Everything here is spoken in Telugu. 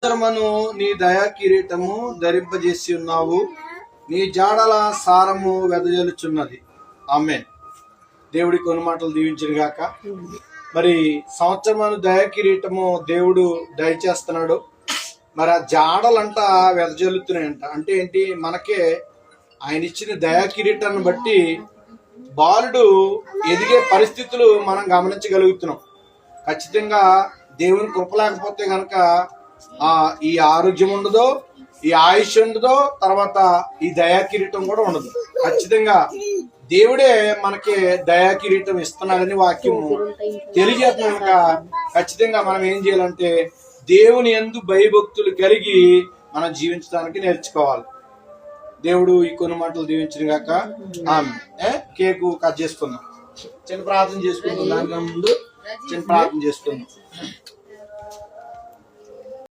సంవత్సరమును నీ దయా కిరీటము ధరింపజేసి ఉన్నావు, నీ జాడల సారము వెదజల్లుచున్నది. ఆమేన్. దేవుడి కొన్ని మాటలు దీవించిన గాక. మరి సంవత్సరమును దయా కిరీటము దేవుడు దయచేస్తున్నాడు. మరి ఆ జాడలంట వెదజల్లుతున్నాయంట. అంటే ఏంటి? మనకే ఆయన ఇచ్చిన దయా కిరీటాన్ని బట్టి బాలుడు ఎదిగే పరిస్థితులు మనం గమనించగలుగుతున్నాం. ఖచ్చితంగా దేవుని కృప లేకపోతే గనక ఈ ఆరోగ్యం ఉండదో, ఈ ఆయుష్ ఉండదో, తర్వాత ఈ దయా కిరీటం కూడా ఉండదు. ఖచ్చితంగా దేవుడే మనకి దయా కిరీటం ఇస్తున్నాడని వాక్యము తెలియజేస్తున్నా కనుక ఖచ్చితంగా మనం ఏం చేయాలంటే దేవుని యందు భయభక్తులు కలిగి మనం జీవించడానికి నేర్చుకోవాలి. దేవుడు ఈ కొన్ని మాటలు దీవించిన గాక. కేకు కట్ చేసుకుందాం, చిన్న ప్రార్థన చేసుకుందాం. దానికన్నా ముందు చిన్న ప్రార్థన చేసుకుందాం.